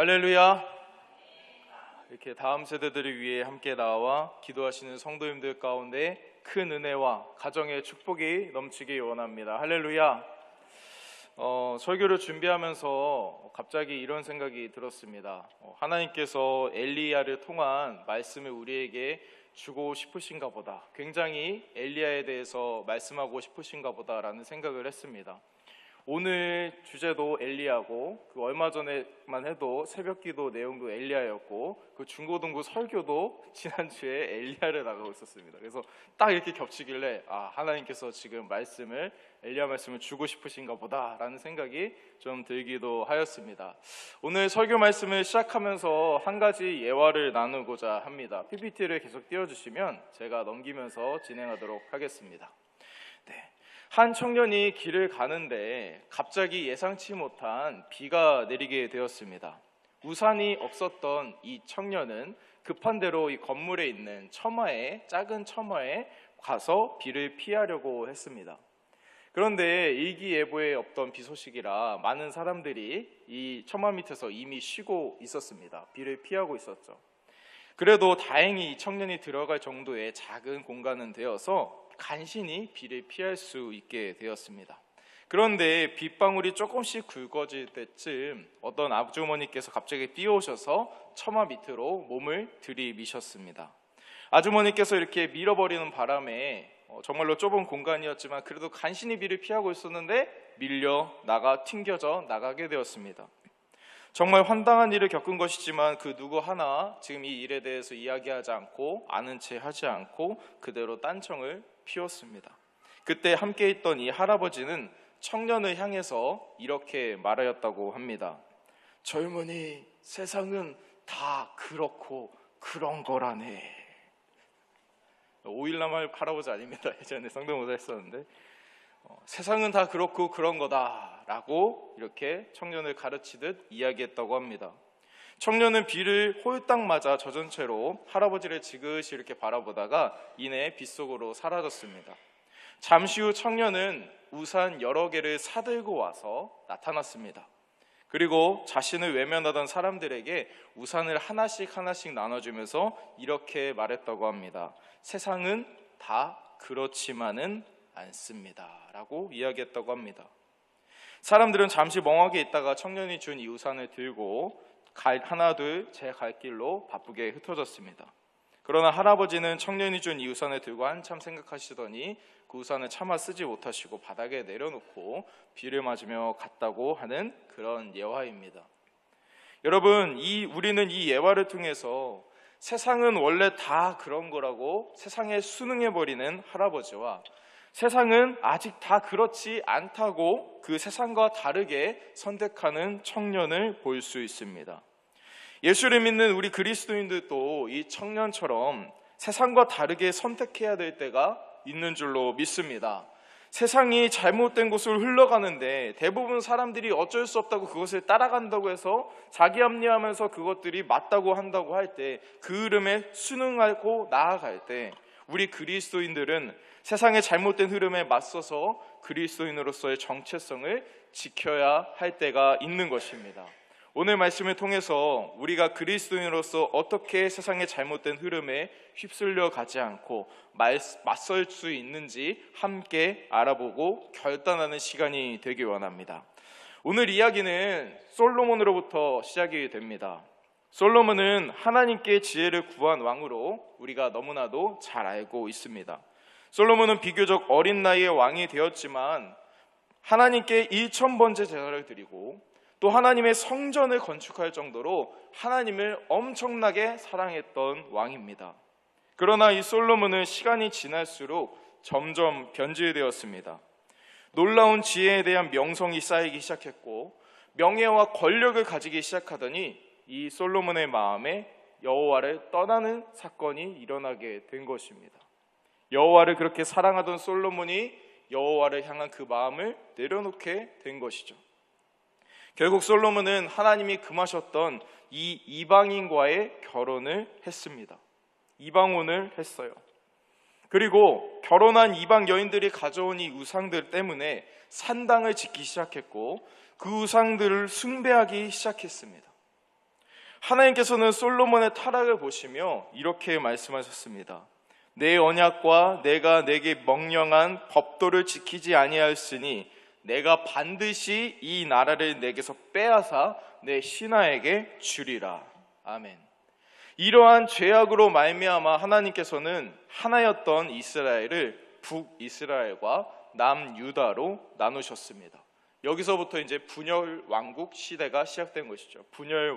할렐루야. 이렇게 다음 세대들을 위해 함께 나와 기도하시는 성도님들 가운데 큰 은혜와 가정의 축복이 넘치기 원합니다. 할렐루야. 설교를 준비하면서 갑자기 이런 생각이 들었습니다. 하나님께서 엘리야를 통한 말씀을 우리에게 주고 싶으신가 보다, 굉장히 엘리야에 대해서 말씀하고 싶으신가 보다라는 생각을 했습니다. 오늘 주제도 엘리야고, 그 얼마 전에만 해도 새벽기도 내용도 엘리야였고, 그 중고등부 설교도 지난주에 엘리야를 나가고 있었습니다. 그래서 딱 이렇게 겹치길래 하나님께서 지금 엘리야 말씀을 주고 싶으신가 보다라는 생각이 좀 들기도 하였습니다. 오늘 설교 말씀을 시작하면서 한 가지 예화를 나누고자 합니다. PPT를 계속 띄워주시면 제가 넘기면서 진행하도록 하겠습니다. 한 청년이 길을 가는데 갑자기 예상치 못한 비가 내리게 되었습니다. 우산이 없었던 이 청년은 급한 대로 이 건물에 있는 작은 처마에 가서 비를 피하려고 했습니다. 그런데 일기예보에 없던 비 소식이라 많은 사람들이 이 처마 밑에서 이미 쉬고 있었습니다. 비를 피하고 있었죠. 그래도 다행히 이 청년이 들어갈 정도의 작은 공간은 되어서 간신히 비를 피할 수 있게 되었습니다. 그런데 빗방울이 조금씩 굵어질 때쯤 어떤 아주머니께서 갑자기 뛰어오셔서 처마 밑으로 몸을 들이미셨습니다. 아주머니께서 이렇게 밀어버리는 바람에 정말로 좁은 공간이었지만 그래도 간신히 비를 피하고 있었는데 튕겨져 나가게 되었습니다. 정말 황당한 일을 겪은 것이지만 그 누구 하나 지금 이 일에 대해서 이야기하지 않고 아는 채 하지 않고 그대로 딴청을 피웠습니다. 그때 함께 있던 이 할아버지는 청년을 향해서 이렇게 말하였다고 합니다. 젊은이, 세상은 다 그렇고 그런 거라네. 오일남 할아버지 아닙니다. 예전에 성대모사 했었는데 세상은 다 그렇고 그런 거다라고 이렇게 청년을 가르치듯 이야기했다고 합니다. 청년은 비를 홀딱 맞아 젖은 채로 할아버지를 지그시 이렇게 바라보다가 이내 빗속으로 사라졌습니다. 잠시 후 청년은 우산 여러 개를 사들고 와서 나타났습니다. 그리고 자신을 외면하던 사람들에게 우산을 하나씩 나눠주면서 이렇게 말했다고 합니다. 세상은 다 그렇지만은 않습니다 라고 이야기했다고 합니다. 사람들은 잠시 멍하게 있다가 청년이 준 이 우산을 들고 하나 둘 제 갈 길로 바쁘게 흩어졌습니다. 그러나 할아버지는 청년이 준 이 우산을 들고 한참 생각하시더니 그 우산을 차마 쓰지 못하시고 바닥에 내려놓고 비를 맞으며 갔다고 하는 그런 예화입니다. 여러분, 우리는 이 예화를 통해서 세상은 원래 다 그런 거라고 세상에 순응해버리는 할아버지와 세상은 아직 다 그렇지 않다고 그 세상과 다르게 선택하는 청년을 볼 수 있습니다. 예수를 믿는 우리 그리스도인들도 이 청년처럼 세상과 다르게 선택해야 될 때가 있는 줄로 믿습니다. 세상이 잘못된 곳을 흘러가는데 대부분 사람들이 어쩔 수 없다고 그것을 따라간다고 해서 자기 합리하면서 그것들이 맞다고 한다고 할 때 그 흐름에 순응하고 나아갈 때 우리 그리스도인들은 세상의 잘못된 흐름에 맞서서 그리스도인으로서의 정체성을 지켜야 할 때가 있는 것입니다. 오늘 말씀을 통해서 우리가 그리스도인으로서 어떻게 세상의 잘못된 흐름에 휩쓸려 가지 않고 맞설 수 있는지 함께 알아보고 결단하는 시간이 되기 원합니다. 오늘 이야기는 솔로몬으로부터 시작이 됩니다. 솔로몬은 하나님께 지혜를 구한 왕으로 우리가 너무나도 잘 알고 있습니다. 솔로몬은 비교적 어린 나이에 왕이 되었지만 하나님께 1000번째 제사를 드리고 또 하나님의 성전을 건축할 정도로 하나님을 엄청나게 사랑했던 왕입니다. 그러나 이 솔로몬은 시간이 지날수록 점점 변질되었습니다. 놀라운 지혜에 대한 명성이 쌓이기 시작했고 명예와 권력을 가지기 시작하더니 이 솔로몬의 마음에 여호와를 떠나는 사건이 일어나게 된 것입니다. 여호와를 그렇게 사랑하던 솔로몬이 여호와를 향한 그 마음을 내려놓게 된 것이죠. 결국 솔로몬은 하나님이 금하셨던 이 이방인과의 결혼을 했습니다. 이방혼을 했어요. 그리고 결혼한 이방 여인들이 가져온 이 우상들 때문에 산당을 짓기 시작했고 그 우상들을 숭배하기 시작했습니다. 하나님께서는 솔로몬의 타락을 보시며 이렇게 말씀하셨습니다. 내 언약과 내가 내게 명령한 법도를 지키지 아니하였으니 내가 반드시 이 나라를 내게서 빼앗아 내 신하에게 주리라. 아멘. 이러한 죄악으로 말미암아 하나님께서는 하나였던 이스라엘을 북이스라엘과 남유다로 나누셨습니다. 여기서부터 이제 분열 왕국 시대가 시작된 것이죠. 분열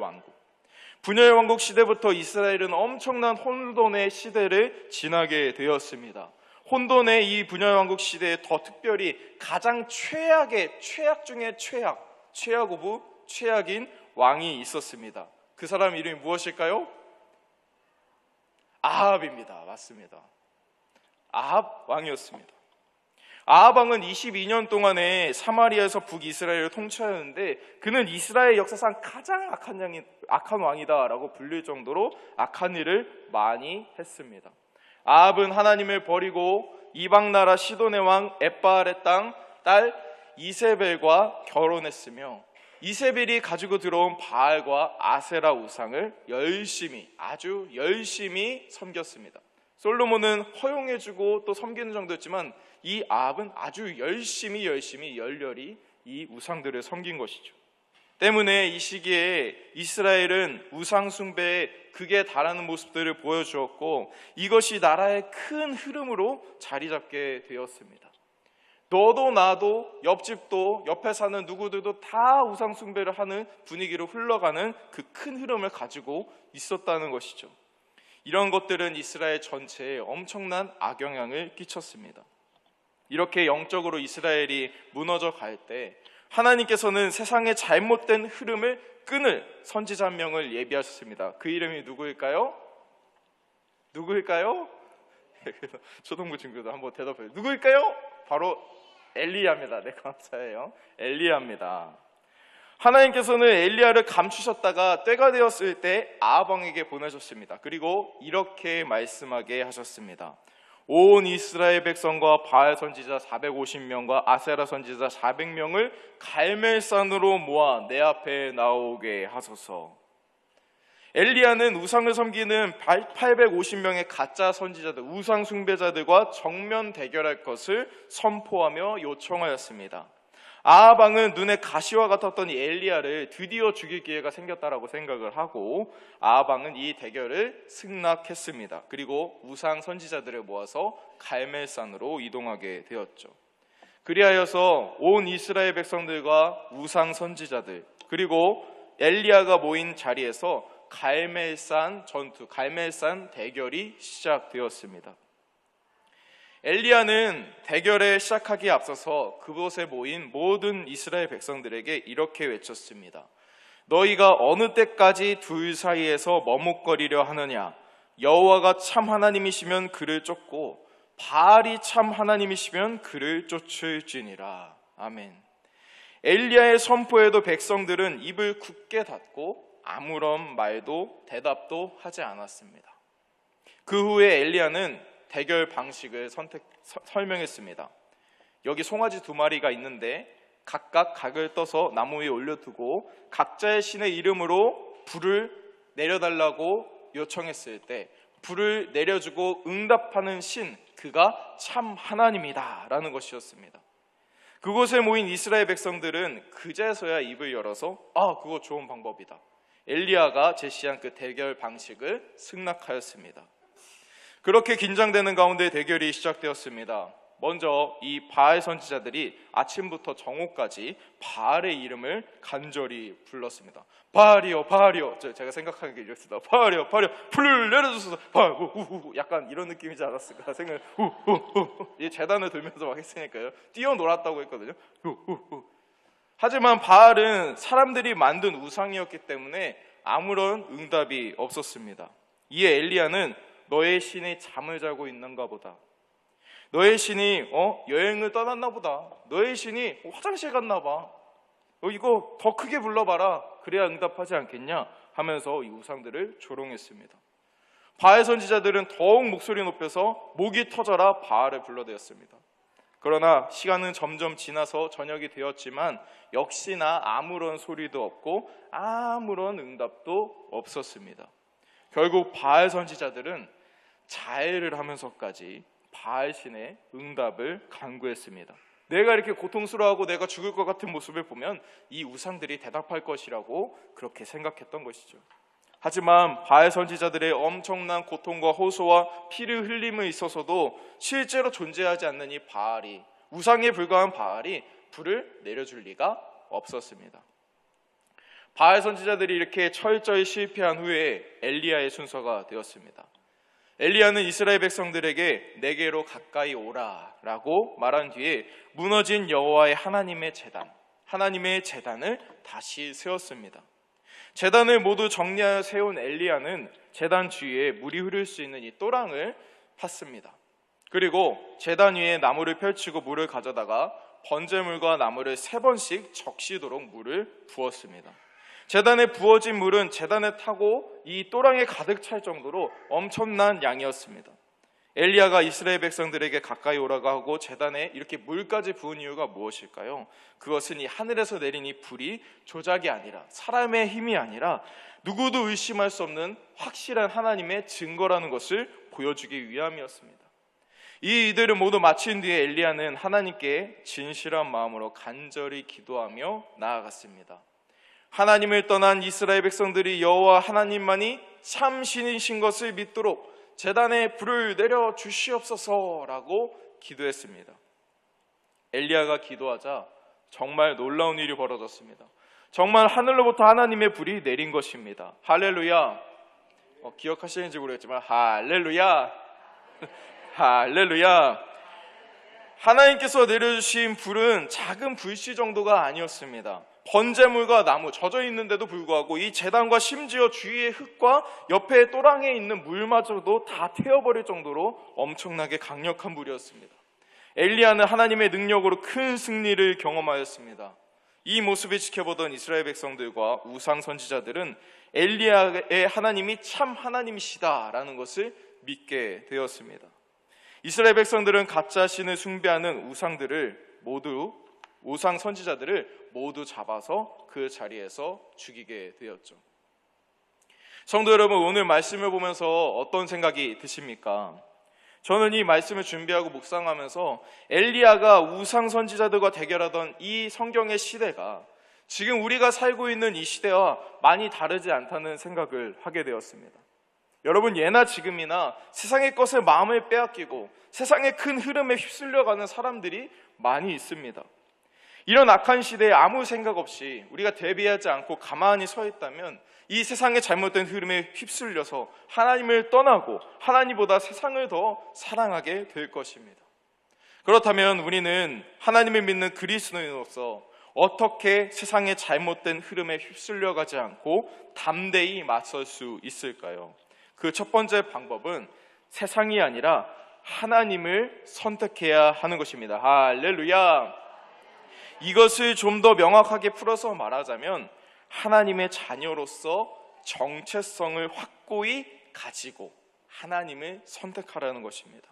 왕국 시대부터 이스라엘은 엄청난 혼돈의 시대를 지나게 되었습니다. 혼돈의 이 분열 왕국 시대에 더 특별히 가장 최악의 최악 중에 최악 오브 최악인 왕이 있었습니다. 그 사람 이름이 무엇일까요? 아합입니다. 맞습니다. 아합 왕이었습니다. 아합 왕은 22년 동안에 사마리아에서 북이스라엘을 통치하였는데 그는 이스라엘 역사상 가장 악한 왕이다라고 불릴 정도로 악한 일을 많이 했습니다. 아합은 하나님을 버리고 이방 나라 시돈의 왕 엣바알의 딸 이세벨과 결혼했으며 이세벨이 가지고 들어온 바알과 아세라 우상을 아주 열심히 섬겼습니다. 솔로몬은 허용해주고 또 섬기는 정도였지만 이 아합은 아주 열심히 열렬히 이 우상들을 섬긴 것이죠. 때문에 이 시기에 이스라엘은 우상 숭배에 극에 달하는 모습들을 보여주었고 이것이 나라의 큰 흐름으로 자리 잡게 되었습니다. 너도 나도 옆집도 옆에 사는 누구들도 다 우상 숭배를 하는 분위기로 흘러가는 그 큰 흐름을 가지고 있었다는 것이죠. 이런 것들은 이스라엘 전체에 엄청난 악영향을 끼쳤습니다. 이렇게 영적으로 이스라엘이 무너져 갈 때 하나님께서는 세상의 잘못된 흐름을 끊을 선지자 한 명을 예비하셨습니다. 그 이름이 누구일까요? 초등부 친구들 한번 대답해요. 누구일까요? 바로 엘리야입니다. 네, 감사해요. 엘리야입니다. 하나님께서는 엘리야를 감추셨다가 때가 되었을 때 아합 왕에게 보내셨습니다. 그리고 이렇게 말씀하게 하셨습니다. 온 이스라엘 백성과 바알 선지자 450명과 아세라 선지자 400명을 갈멜산으로 모아 내 앞에 나오게 하소서. 엘리야는 우상을 섬기는 850명의 가짜 선지자들, 우상 숭배자들과 정면 대결할 것을 선포하며 요청하였습니다. 아합 왕은 눈에 가시와 같았던 이 엘리야를 드디어 죽일 기회가 생겼다라고 생각을 하고 아합 왕은 이 대결을 승낙했습니다. 그리고 우상 선지자들을 모아서 갈멜산으로 이동하게 되었죠. 그리하여서 온 이스라엘 백성들과 우상 선지자들 그리고 엘리야가 모인 자리에서 갈멜산 전투, 갈멜산 대결이 시작되었습니다. 엘리야는 대결에 시작하기에 앞서서 그곳에 모인 모든 이스라엘 백성들에게 이렇게 외쳤습니다. 너희가 어느 때까지 둘 사이에서 머뭇거리려 하느냐? 여호와가 참 하나님이시면 그를 쫓고 바알이 참 하나님이시면 그를 쫓을지니라. 아멘. 엘리야의 선포에도 백성들은 입을 굳게 닫고 아무런 말도 대답도 하지 않았습니다. 그 후에 엘리야는 대결 방식을 설명했습니다. 여기 송아지 2마리가 있는데 각각 각을 떠서 나무 위에 올려두고 각자의 신의 이름으로 불을 내려달라고 요청했을 때 불을 내려주고 응답하는 신, 그가 참 하나님이다 라는 것이었습니다. 그곳에 모인 이스라엘 백성들은 그제서야 입을 열어서 그거 좋은 방법이다, 엘리야가 제시한 그 대결 방식을 승낙하였습니다. 그렇게 긴장되는 가운데 대결이 시작되었습니다. 먼저 이 바알 선지자들이 아침부터 정오까지 바알의 이름을 간절히 불렀습니다. 바알이요, 바알이요. 제가 생각하는 게 이랬습니다. 바알이요, 바알이요. 불을 내려주소서. 바알, 약간 이런 느낌이지 않았을까 생각. 이 재단을 들면서 막 했으니까요. 뛰어놀았다고 했거든요. 하지만 바알은 사람들이 만든 우상이었기 때문에 아무런 응답이 없었습니다. 이에 엘리야는 너의 신이 잠을 자고 있는가 보다, 너의 신이 여행을 떠났나 보다, 너의 신이 화장실 갔나 봐, 이거 더 크게 불러봐라, 그래야 응답하지 않겠냐 하면서 이 우상들을 조롱했습니다. 바알 선지자들은 더욱 목소리 높여서 목이 터져라 바알을 불러대었습니다. 그러나 시간은 점점 지나서 저녁이 되었지만 역시나 아무런 소리도 없고 아무런 응답도 없었습니다. 결국 바알 선지자들은 자해를 하면서까지 바알 신의 응답을 간구했습니다. 내가 이렇게 고통스러워하고 내가 죽을 것 같은 모습을 보면 이 우상들이 대답할 것이라고 그렇게 생각했던 것이죠. 하지만 바알 선지자들의 엄청난 고통과 호소와 피를 흘림에 있어서도 실제로 존재하지 않는 이 바알이, 우상에 불과한 바알이 불을 내려줄 리가 없었습니다. 바알 선지자들이 이렇게 철저히 실패한 후에 엘리야의 순서가 되었습니다. 엘리야는 이스라엘 백성들에게 내게로 가까이 오라 라고 말한 뒤에 무너진 여호와의 하나님의 제단을 다시 세웠습니다. 제단을 모두 정리하여 세운 엘리야는 제단 주위에 물이 흐를 수 있는 이 또랑을 팠습니다. 그리고 제단 위에 나무를 펼치고 물을 가져다가 번제물과 나무를 3번씩 적시도록 물을 부었습니다. 제단에 부어진 물은 제단에 타고 이 또랑에 가득 찰 정도로 엄청난 양이었습니다. 엘리야가 이스라엘 백성들에게 가까이 오라고 하고 제단에 이렇게 물까지 부은 이유가 무엇일까요? 그것은 이 하늘에서 내린 이 불이 조작이 아니라, 사람의 힘이 아니라 누구도 의심할 수 없는 확실한 하나님의 증거라는 것을 보여주기 위함이었습니다. 이 일들을 모두 마친 뒤에 엘리야는 하나님께 진실한 마음으로 간절히 기도하며 나아갔습니다. 하나님을 떠난 이스라엘 백성들이 여호와 하나님만이 참 신이신 것을 믿도록 제단에 불을 내려 주시옵소서라고 기도했습니다. 엘리야가 기도하자 정말 놀라운 일이 벌어졌습니다. 정말 하늘로부터 하나님의 불이 내린 것입니다. 할렐루야. 기억하시는지 모르겠지만 할렐루야. 할렐루야. 하나님께서 내려주신 불은 작은 불씨 정도가 아니었습니다. 번제물과 나무 젖어 있는데도 불구하고 이 제단과 심지어 주위의 흙과 옆에 또랑에 있는 물마저도 다 태워버릴 정도로 엄청나게 강력한 불이었습니다. 엘리야는 하나님의 능력으로 큰 승리를 경험하였습니다. 이 모습을 지켜보던 이스라엘 백성들과 우상 선지자들은 엘리야의 하나님이 참 하나님이시다라는 것을 믿게 되었습니다. 이스라엘 백성들은 가짜 신을 숭배하는 우상 선지자들을 모두 잡아서 그 자리에서 죽이게 되었죠. 성도 여러분, 오늘 말씀을 보면서 어떤 생각이 드십니까? 저는 이 말씀을 준비하고 묵상하면서 엘리야가 우상 선지자들과 대결하던 이 성경의 시대가 지금 우리가 살고 있는 이 시대와 많이 다르지 않다는 생각을 하게 되었습니다. 여러분, 예나 지금이나 세상의 것에 마음을 빼앗기고 세상의 큰 흐름에 휩쓸려가는 사람들이 많이 있습니다. 이런 악한 시대에 아무 생각 없이 우리가 대비하지 않고 가만히 서 있다면 이 세상의 잘못된 흐름에 휩쓸려서 하나님을 떠나고 하나님보다 세상을 더 사랑하게 될 것입니다. 그렇다면 우리는 하나님을 믿는 그리스도인으로서 어떻게 세상의 잘못된 흐름에 휩쓸려가지 않고 담대히 맞설 수 있을까요? 그 첫 번째 방법은 세상이 아니라 하나님을 선택해야 하는 것입니다. 할렐루야. 이것을 좀 더 명확하게 풀어서 말하자면 하나님의 자녀로서 정체성을 확고히 가지고 하나님을 선택하라는 것입니다.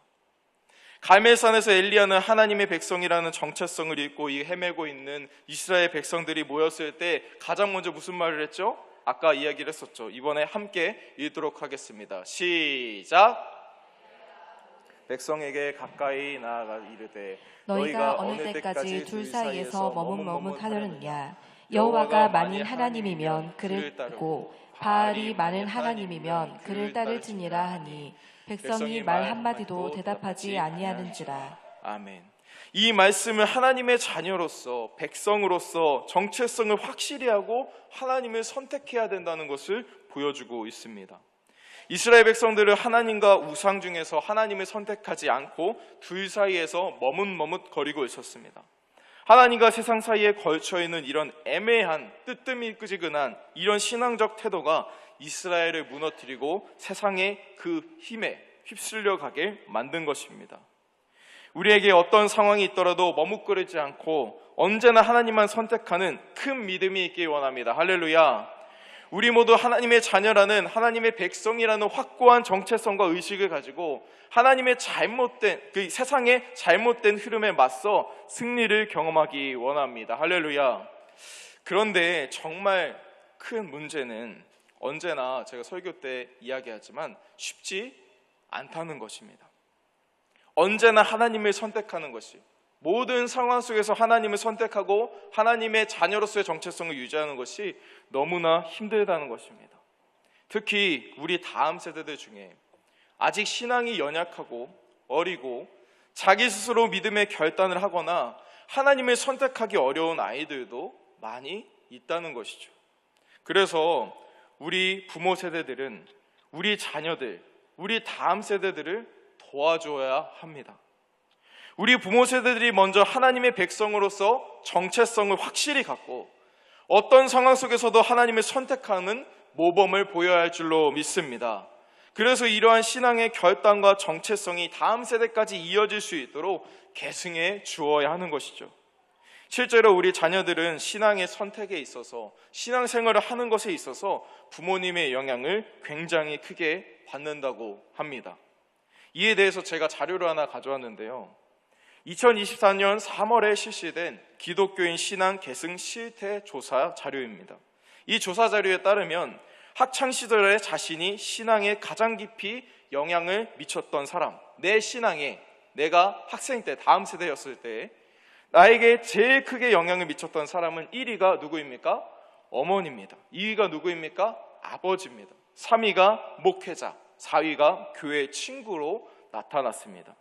갈멜산에서 엘리야는 하나님의 백성이라는 정체성을 잊고 헤매고 있는 이스라엘 백성들이 모였을 때 가장 먼저 무슨 말을 했죠? 아까 이야기를 했었죠. 이번에 함께 읽도록 하겠습니다. 시작. 백성에게 가까이 나아가 이르되 너희가 어느 때까지 둘 사이에서 머뭇머뭇하려느냐. 여호와가 만일 하나님이면 그를 따르고 바알이 만일 하나님이면 그를 따를지니라 하니 백성이 말 한마디도 대답하지 아니하는지라. 아멘. 이 말씀은 하나님의 자녀로서 백성으로서 정체성을 확실히 하고 하나님을 선택해야 된다는 것을 보여주고 있습니다. 이스라엘 백성들은 하나님과 우상 중에서 하나님을 선택하지 않고 둘 사이에서 머뭇머뭇거리고 있었습니다. 하나님과 세상 사이에 걸쳐있는 이런 애매한 뜨뜻미지근한 이런 신앙적 태도가 이스라엘을 무너뜨리고 세상의 그 힘에 휩쓸려가게 만든 것입니다. 우리에게 어떤 상황이 있더라도 머뭇거리지 않고 언제나 하나님만 선택하는 큰 믿음이 있길 원합니다. 할렐루야. 우리 모두 하나님의 자녀라는, 하나님의 백성이라는 확고한 정체성과 의식을 가지고 하나님의 그 세상의 잘못된 흐름에 맞서 승리를 경험하기 원합니다. 할렐루야. 그런데 정말 큰 문제는 언제나 제가 설교 때 이야기하지만 쉽지 않다는 것입니다. 언제나 하나님을 선택하는 것이, 모든 상황 속에서 하나님을 선택하고 하나님의 자녀로서의 정체성을 유지하는 것이 너무나 힘들다는 것입니다. 특히 우리 다음 세대들 중에 아직 신앙이 연약하고 어리고 자기 스스로 믿음의 결단을 하거나 하나님을 선택하기 어려운 아이들도 많이 있다는 것이죠. 그래서 우리 부모 세대들은 우리 자녀들, 우리 다음 세대들을 도와줘야 합니다. 우리 부모 세대들이 먼저 하나님의 백성으로서 정체성을 확실히 갖고 어떤 상황 속에서도 하나님을 선택하는 모범을 보여야 할 줄로 믿습니다. 그래서 이러한 신앙의 결단과 정체성이 다음 세대까지 이어질 수 있도록 계승해 주어야 하는 것이죠. 실제로 우리 자녀들은 신앙의 선택에 있어서, 신앙생활을 하는 것에 있어서 부모님의 영향을 굉장히 크게 받는다고 합니다. 이에 대해서 제가 자료를 하나 가져왔는데요. 2024년 3월에 실시된 기독교인 신앙 계승 실태 조사 자료입니다. 이 조사 자료에 따르면 학창시절에 자신이 신앙에 가장 깊이 영향을 미쳤던 사람, 내 신앙에, 내가 학생 때, 다음 세대였을 때 나에게 제일 크게 영향을 미쳤던 사람은 1위가 누구입니까? 어머니입니다. 2위가 누구입니까? 아버지입니다. 3위가 목회자, 4위가 교회 친구로 나타났습니다.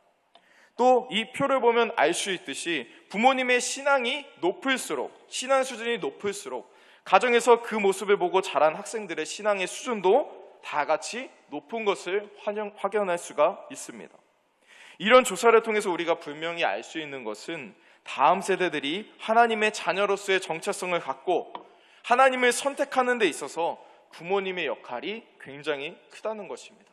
또 이 표를 보면 알 수 있듯이 부모님의 신앙이 높을수록, 신앙 수준이 높을수록 가정에서 그 모습을 보고 자란 학생들의 신앙의 수준도 다 같이 높은 것을 확연할 수가 있습니다. 이런 조사를 통해서 우리가 분명히 알 수 있는 것은 다음 세대들이 하나님의 자녀로서의 정체성을 갖고 하나님을 선택하는 데 있어서 부모님의 역할이 굉장히 크다는 것입니다.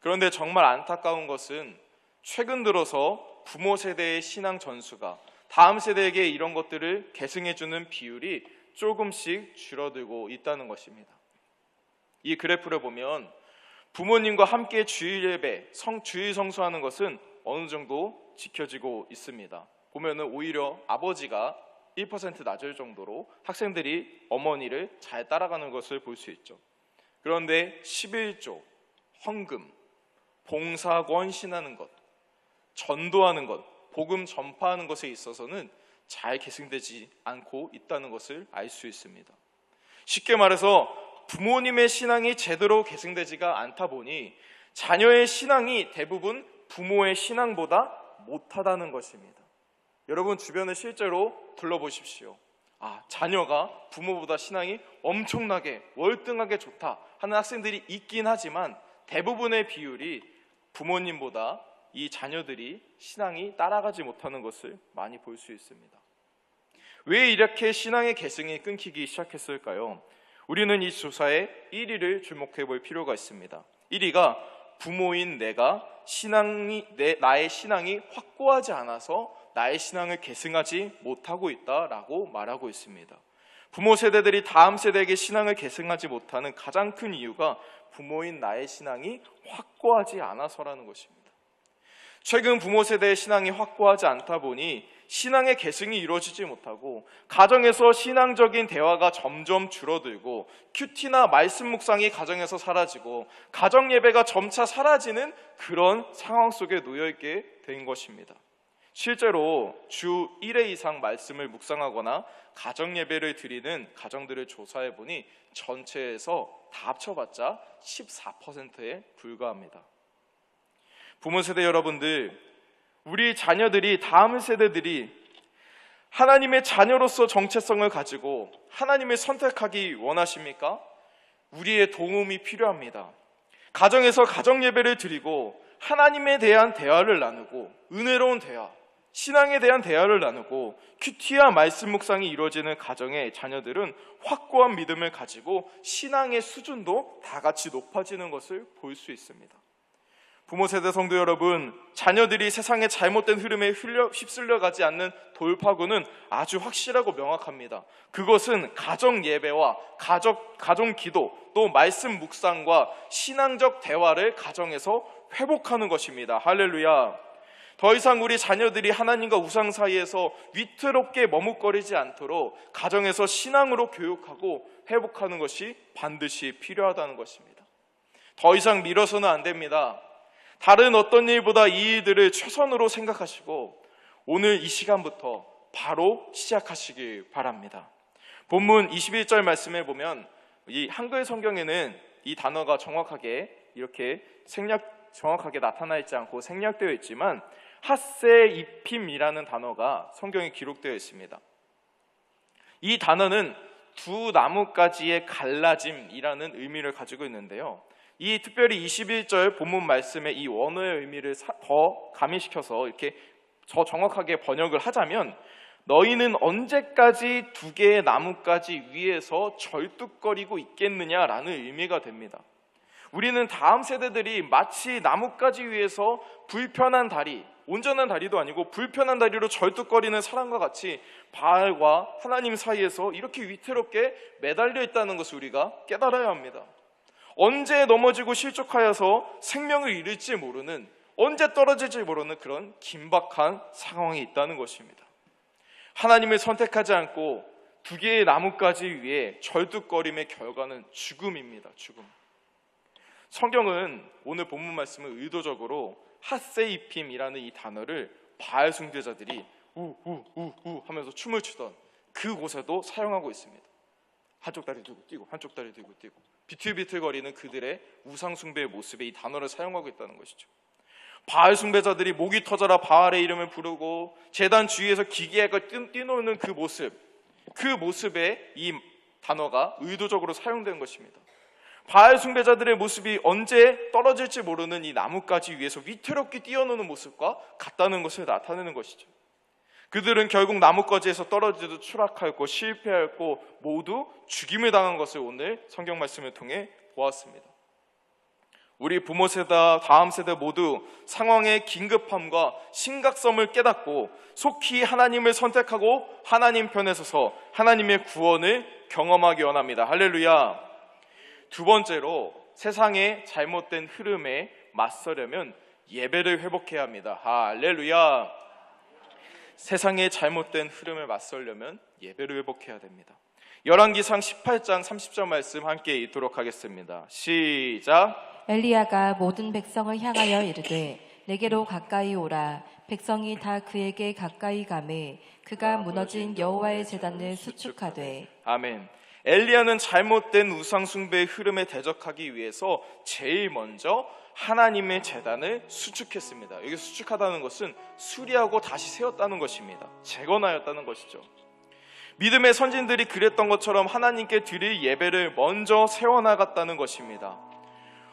그런데 정말 안타까운 것은 최근 들어서 부모 세대의 신앙 전수가 다음 세대에게 이런 것들을 계승해주는 비율이 조금씩 줄어들고 있다는 것입니다. 이 그래프를 보면 부모님과 함께 주일 예배, 주일 성수하는 것은 어느 정도 지켜지고 있습니다. 보면은 오히려 아버지가 1% 낮을 정도로 학생들이 어머니를 잘 따라가는 것을 볼 수 있죠. 그런데 11조, 헌금, 봉사 권신하는 것, 전도하는 것, 복음 전파하는 것에 있어서는 잘 계승되지 않고 있다는 것을 알 수 있습니다. 쉽게 말해서 부모님의 신앙이 제대로 계승되지가 않다 보니 자녀의 신앙이 대부분 부모의 신앙보다 못하다는 것입니다. 여러분 주변을 실제로 둘러보십시오. 자녀가 부모보다 신앙이 엄청나게 월등하게 좋다 하는 학생들이 있긴 하지만 대부분의 비율이 부모님보다 이 자녀들이 신앙이 따라가지 못하는 것을 많이 볼 수 있습니다. 왜 이렇게 신앙의 계승이 끊기기 시작했을까요? 우리는 이 조사의 1위를 주목해 볼 필요가 있습니다. 1위가 부모인 내가 나의 신앙이 확고하지 않아서 나의 신앙을 계승하지 못하고 있다라고 말하고 있습니다. 부모 세대들이 다음 세대에게 신앙을 계승하지 못하는 가장 큰 이유가 부모인 나의 신앙이 확고하지 않아서라는 것입니다. 최근 부모 세대의 신앙이 확고하지 않다 보니 신앙의 계승이 이루어지지 못하고 가정에서 신앙적인 대화가 점점 줄어들고 큐티나 말씀 묵상이 가정에서 사라지고 가정 예배가 점차 사라지는 그런 상황 속에 놓여있게 된 것입니다. 실제로 주 1회 이상 말씀을 묵상하거나 가정 예배를 드리는 가정들을 조사해 보니 전체에서 다 합쳐봤자 14%에 불과합니다. 부모 세대 여러분들, 우리 자녀들이, 다음 세대들이 하나님의 자녀로서 정체성을 가지고 하나님을 선택하기 원하십니까? 우리의 도움이 필요합니다. 가정에서 가정 예배를 드리고 하나님에 대한 대화를 나누고 은혜로운 대화, 신앙에 대한 대화를 나누고 큐티와 말씀 묵상이 이루어지는 가정의 자녀들은 확고한 믿음을 가지고 신앙의 수준도 다 같이 높아지는 것을 볼 수 있습니다. 부모 세대 성도 여러분, 자녀들이 세상의 잘못된 흐름에 휩쓸려가지 않는 돌파구는 아주 확실하고 명확합니다. 그것은 가정 예배와 가정 기도, 또 말씀 묵상과 신앙적 대화를 가정에서 회복하는 것입니다. 할렐루야. 더 이상 우리 자녀들이 하나님과 우상 사이에서 위태롭게 머뭇거리지 않도록 가정에서 신앙으로 교육하고 회복하는 것이 반드시 필요하다는 것입니다. 더 이상 미뤄서는 안 됩니다. 다른 어떤 일보다 이 일들을 최선으로 생각하시고 오늘 이 시간부터 바로 시작하시길 바랍니다. 본문 21절 말씀에 보면 이 한글 성경에는 이 단어가 정확하게 이렇게 정확하게 나타나 있지 않고 생략되어 있지만 핫세이핌이라는 단어가 성경에 기록되어 있습니다. 이 단어는 두 나뭇가지의 갈라짐이라는 의미를 가지고 있는데요. 이 특별히 21절 본문 말씀의 이 원어의 의미를 더 가미시켜서 이렇게 더 정확하게 번역을 하자면, 너희는 언제까지 두 개의 나뭇가지 위에서 절뚝거리고 있겠느냐라는 의미가 됩니다. 우리는 다음 세대들이 마치 나뭇가지 위에서 불편한 다리, 온전한 다리도 아니고 불편한 다리로 절뚝거리는 사람과 같이 바알과 하나님 사이에서 이렇게 위태롭게 매달려 있다는 것을 우리가 깨달아야 합니다. 언제 넘어지고 실족하여서 생명을 잃을지 모르는, 언제 떨어질지 모르는 그런 긴박한 상황에 있다는 것입니다. 하나님을 선택하지 않고 두 개의 나뭇가지 위에 절뚝거림의 결과는 죽음입니다. 죽음. 성경은 오늘 본문 말씀을 의도적으로 핫세이핌이라는 이 단어를 바알 숭배자들이 우우우우 하면서 춤을 추던 그곳에도 사용하고 있습니다. 한쪽 다리 들고 뛰고 한쪽 다리 들고 뛰고 비틀비틀거리는 그들의 우상 숭배의 모습에 이 단어를 사용하고 있다는 것이죠. 바알 숭배자들이 목이 터져라 바알의 이름을 부르고 제단 주위에서 기계가 뛰노는 그 모습에 이 단어가 의도적으로 사용된 것입니다. 바알 숭배자들의 모습이 언제 떨어질지 모르는 이 나뭇가지 위에서 위태롭게 뛰어노는 모습과 같다는 것을 나타내는 것이죠. 그들은 결국 나뭇가지에서 떨어지듯 추락하였고 실패하였고 모두 죽임을 당한 것을 오늘 성경 말씀을 통해 보았습니다. 우리 부모 세대, 다음 세대 모두 상황의 긴급함과 심각성을 깨닫고 속히 하나님을 선택하고 하나님 편에 서서 하나님의 구원을 경험하기 원합니다. 할렐루야. 두 번째로, 세상의 잘못된 흐름에 맞서려면 예배를 회복해야 합니다. 할렐루야. 세상의 잘못된 흐름을 맞서려면 예배를 회복해야 됩니다. 열왕기상 18장 30절 말씀 함께 읽도록 하겠습니다. 시작. 엘리야가 모든 백성을 향하여 이르되 내게로 가까이 오라. 백성이 다 그에게 가까이 가매 그가 무너진 여호와의 제단을 수축하되. 아멘. 엘리야는 잘못된 우상 숭배의 흐름에 대적하기 위해서 제일 먼저 하나님의 제단을 수축했습니다. 여기 수축하다는 것은 수리하고 다시 세웠다는 것입니다. 재건하였다는 것이죠. 믿음의 선진들이 그랬던 것처럼 하나님께 드릴 예배를 먼저 세워나갔다는 것입니다.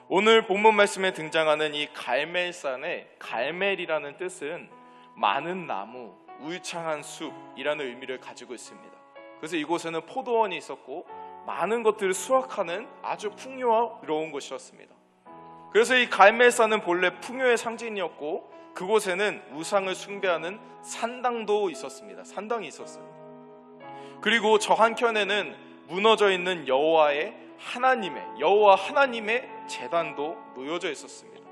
오늘 본문 말씀에 등장하는 이 갈멜산의 갈멜이라는 뜻은 많은 나무, 울창한 숲이라는 의미를 가지고 있습니다. 그래서 이곳에는 포도원이 있었고 많은 것들을 수확하는 아주 풍요로운 곳이었습니다. 그래서 이 갈멜산은 본래 풍요의 상징이었고 그곳에는 우상을 숭배하는 산당도 있었습니다. 산당이 있었어요. 그리고 저 한켠에는 무너져 있는 여호와 하나님의 제단도 놓여져 있었습니다.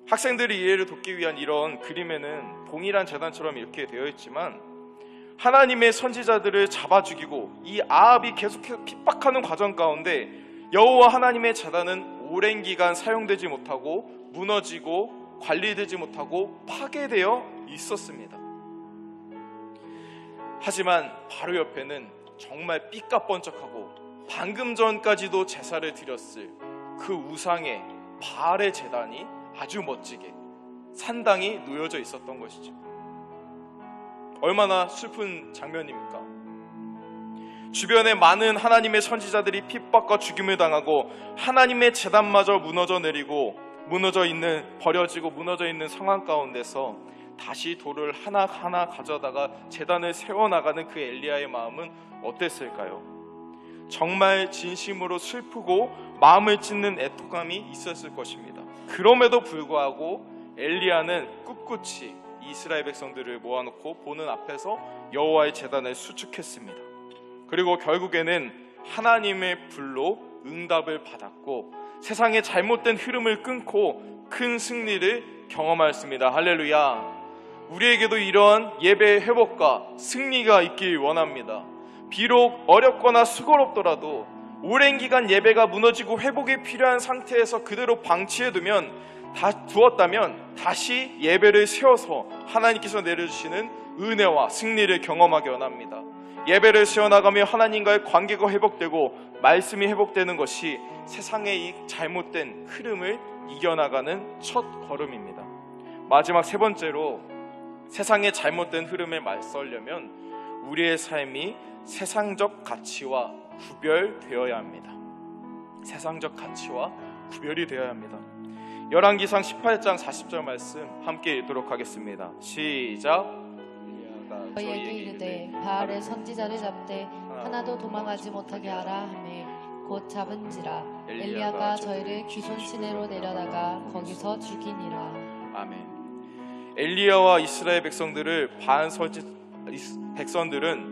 학생들이 이해를 돕기 위한 이런 그림에는 동일한 제단처럼 이렇게 되어 있지만 하나님의 선지자들을 잡아 죽이고 이 아합이 계속해서 핍박하는 과정 가운데 여호와 하나님의 제단은 오랜 기간 사용되지 못하고 무너지고 관리되지 못하고 파괴되어 있었습니다. 하지만 바로 옆에는 정말 삐까뻔쩍하고 방금 전까지도 제사를 드렸을 그 우상의 바알의 제단이 아주 멋지게 산당이 놓여져 있었던 것이죠. 얼마나 슬픈 장면입니까? 주변에 많은 하나님의 선지자들이 핍박과 죽임을 당하고 하나님의 제단마저 버려지고 무너져 있는 상황 가운데서 다시 돌을 하나하나 가져다가 제단을 세워나가는 그 엘리야의 마음은 어땠을까요? 정말 진심으로 슬프고 마음을 찢는 애통감이 있었을 것입니다. 그럼에도 불구하고 엘리야는 꿋꿋이 이스라엘 백성들을 모아놓고 보는 앞에서 여호와의 제단을 수축했습니다. 그리고 결국에는 하나님의 불로 응답을 받았고 세상의 잘못된 흐름을 끊고 큰 승리를 경험하였습니다. 할렐루야. 우리에게도 이러한 예배의 회복과 승리가 있길 원합니다. 비록 어렵거나 수고롭더라도 오랜 기간 예배가 무너지고 회복이 필요한 상태에서 그대로 방치해두면 두었다면 다시 예배를 세워서 하나님께서 내려주시는 은혜와 승리를 경험하기 원합니다. 예배를 세워나가며 하나님과의 관계가 회복되고 말씀이 회복되는 것이 세상의 이 잘못된 흐름을 이겨나가는 첫 걸음입니다. 마지막 세 번째로 세상의 잘못된 흐름에 맞서려면 우리의 삶이 세상적 가치와 구별되어야 합니다. 세상적 가치와 구별이 되어야 합니다. 열왕기상 18장 40절 말씀 함께 읽도록 하겠습니다. 시작. 너희에게 이르되 바알의 선지자를 잡되 하나도 도망하지 못하게 하라 하매 곧 잡은지라 엘리야가 저희를 기손 시내로 내려다가 거기서 죽이니라. 아멘. 엘리야와 이스라엘 백성들은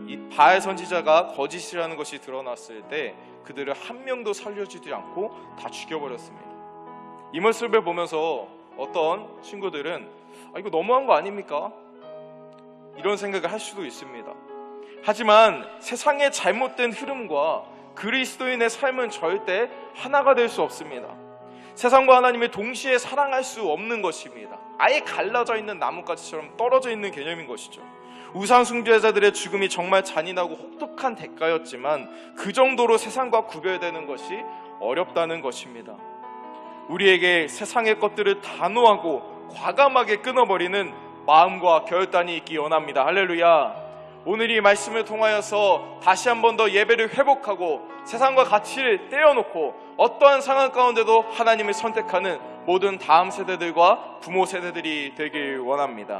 이 바알 선지자가 거짓이라는 것이 드러났을 때 그들을 한 명도 살려주지 않고 다 죽여버렸습니다. 이 모습을 보면서 어떤 친구들은 이거 너무한 거 아닙니까? 이런 생각을 할 수도 있습니다. 하지만 세상의 잘못된 흐름과 그리스도인의 삶은 절대 하나가 될 수 없습니다. 세상과 하나님을 동시에 사랑할 수 없는 것입니다. 아예 갈라져 있는 나뭇가지처럼 떨어져 있는 개념인 것이죠. 우상 숭배자들의 죽음이 정말 잔인하고 혹독한 대가였지만 그 정도로 세상과 구별되는 것이 어렵다는 것입니다. 우리에게 세상의 것들을 단호하고 과감하게 끊어버리는 마음과 결단이 있기 원합니다. 할렐루야. 오늘 이 말씀을 통하여서 다시 한 번 더 예배를 회복하고 세상과 가치를 떼어놓고 어떠한 상황 가운데도 하나님을 선택하는 모든 다음 세대들과 부모 세대들이 되길 원합니다.